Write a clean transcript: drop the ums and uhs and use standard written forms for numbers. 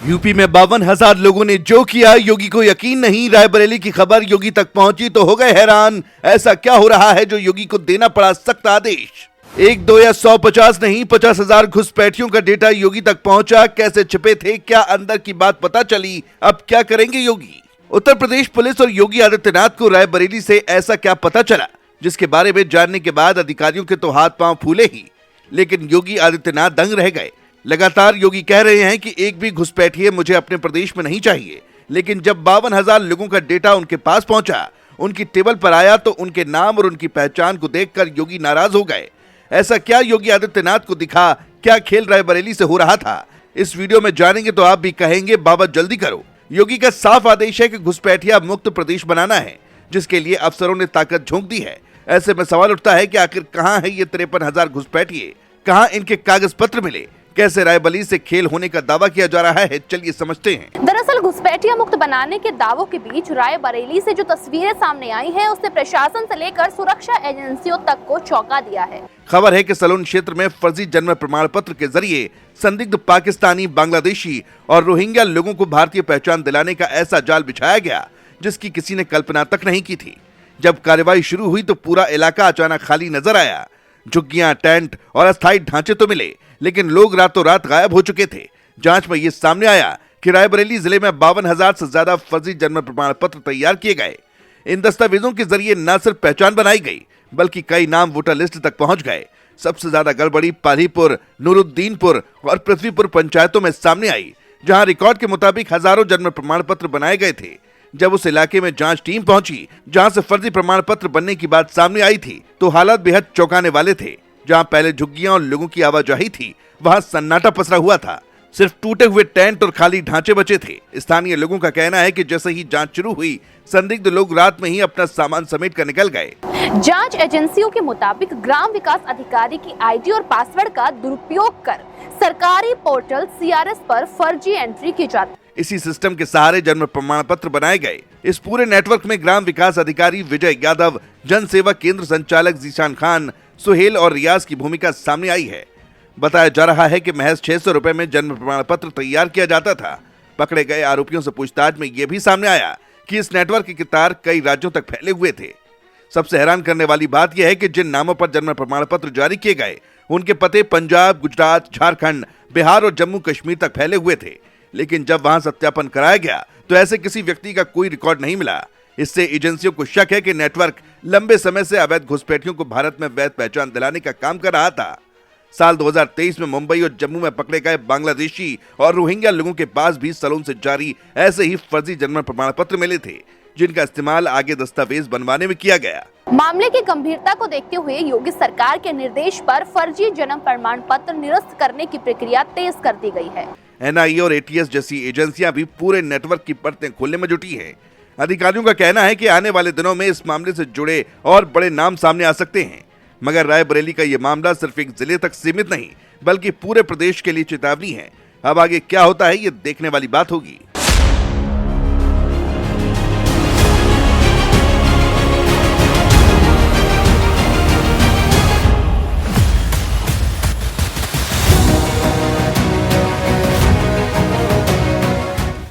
UP में 52,000 लोगों ने जो किया, योगी को यकीन नहीं। रायबरेली की खबर योगी तक पहुंची तो हो गए हैरान। ऐसा क्या हो रहा है जो योगी को देना पड़ा सख्त आदेश। 1, 2 या 100, 50 नहीं, 50,000 घुसपैठियों का डेटा योगी तक पहुंचा। कैसे छिपे थे, क्या अंदर की बात पता चली, अब क्या करेंगे योगी। उत्तर प्रदेश पुलिस और योगी आदित्यनाथ को रायबरेली से ऐसा क्या पता चला, जिसके बारे में जानने के बाद अधिकारियों के तो हाथ पांव फूले ही, लेकिन योगी आदित्यनाथ दंग रह गए। लगातार योगी कह रहे हैं कि एक भी घुसपैठिए मुझे अपने प्रदेश में नहीं चाहिए, लेकिन जब 52,000 लोगों का डेटा उनके पास पहुंचा, उनकी टेबल पर आया, तो उनके नाम और उनकी पहचान को देखकर योगी नाराज हो गए। ऐसा क्या योगी आदित्यनाथ को दिखा, क्या खेल रायबरेली से हो रहा था, इस वीडियो में जानेंगे तो आप भी कहेंगे बाबा जल्दी करो। योगी का साफ आदेश है कि घुसपैठिया मुक्त प्रदेश बनाना है, जिसके लिए अफसरों ने ताकत झोंक दी है। ऐसे में सवाल उठता है कि आखिर कहां है ये 53,000 घुसपैठिए, कहां इनके कागज पत्र मिले, कैसे रायबरेली से खेल होने का दावा किया जा रहा है, चलिए समझते हैं। दरअसल घुसपैठिया मुक्त बनाने के दावों के बीच रायबरेली से जो तस्वीरें सामने आई हैं, उसने प्रशासन से लेकर सुरक्षा एजेंसियों तक को चौंका दिया है। खबर है कि सलोन क्षेत्र में फर्जी जन्म प्रमाण पत्र के जरिए संदिग्ध पाकिस्तानी, बांग्लादेशी और रोहिंग्या लोगों को भारतीय पहचान दिलाने का ऐसा जाल बिछाया गया, जिसकी किसी ने कल्पना तक नहीं की थी। जब कार्रवाई शुरू हुई तो पूरा इलाका अचानक खाली नजर आया। झुग्गियां, टेंट और अस्थायी ढांचे तो मिले, लेकिन लोग रातों रात गायब हो चुके थे। जांच में यह सामने आया कि रायबरेली जिले में 52,000 से ज्यादा फर्जी जन्म प्रमाण पत्र तैयार किए गए। इन दस्तावेजों के जरिए न सिर्फ पहचान बनाई गई, बल्कि कई नाम वोटर लिस्ट तक पहुंच गए। सबसे ज्यादा गड़बड़ी पालीपुर, नूरुद्दीनपुर और पृथ्वीपुर पंचायतों में सामने आई, जहां रिकॉर्ड के मुताबिक हजारों जन्म प्रमाण पत्र बनाए गए थे। जब उस इलाके में जांच टीम पहुंची, जहां से फर्जी प्रमाण पत्र बनने की बात सामने आई थी, तो हालात बेहद चौंकाने वाले थे। जहां पहले झुग्गियां और लोगों की आवाजाही थी, वहां सन्नाटा पसरा हुआ था। सिर्फ टूटे हुए टेंट और खाली ढांचे बचे थे। स्थानीय लोगों का कहना है कि जैसे ही जांच शुरू हुई, संदिग्ध लोग रात में ही अपना सामान समेट कर निकल गए। जांच एजेंसियों के मुताबिक ग्राम विकास अधिकारी की आईडी और पासवर्ड का दुरुपयोग कर सरकारी पोर्टल CRS पर फर्जी एंट्री की जाती। इसी सिस्टम के सहारे जन्म प्रमाण पत्र बनाए गए। इस पूरे नेटवर्क में ग्राम विकास अधिकारी विजय यादव, जन सेवा केंद्र संचालक जीशान खान, सुहेल और रियाज की भूमिका सामने आई है। बताया जा रहा है कि महज 600 रुपए में जन्म प्रमाण पत्र तैयार किया जाता था। पकड़े गए आरोपियों से पूछताछ में यह भी सामने आया कि इस नेटवर्क के तार कई राज्यों तक फैले हुए थे। सबसे हैरान करने वाली बात यह है कि जिन नामों पर जन्म प्रमाण पत्र जारी किए गए, उनके पते पंजाब, गुजरात, झारखंड, बिहार और जम्मू कश्मीर तक फैले हुए थे। लेकिन जब वहां सत्यापन कराया गया तो ऐसे किसी व्यक्ति का कोई रिकॉर्ड नहीं मिला। इससे एजेंसियों को शक है कि नेटवर्क लंबे समय से अवैध घुसपैठियों को भारत में वैध पहचान दिलाने का काम कर रहा था। साल 2023 में मुंबई और जम्मू में पकड़े गए बांग्लादेशी और रोहिंग्या लोगों के पास भी सलोन से जारी ऐसे ही फर्जी जन्म प्रमाण पत्र मिले थे, जिनका इस्तेमाल आगे दस्तावेज बनवाने में किया गया। मामले की गंभीरता को देखते हुए योगी सरकार के निर्देश पर फर्जी जन्म प्रमाण पत्र निरस्त करने की प्रक्रिया तेज कर दी गई है। NIA और ATS जैसी एजेंसियां भी पूरे नेटवर्क की परतें खोलने में जुटी हैं। अधिकारियों का कहना है कि आने वाले दिनों में इस मामले से जुड़े और बड़े नाम सामने आ सकते हैं। मगर रायबरेली का ये मामला सिर्फ एक जिले तक सीमित नहीं, बल्कि पूरे प्रदेश के लिए चेतावनी है। अब आगे क्या होता है, ये देखने वाली बात होगी।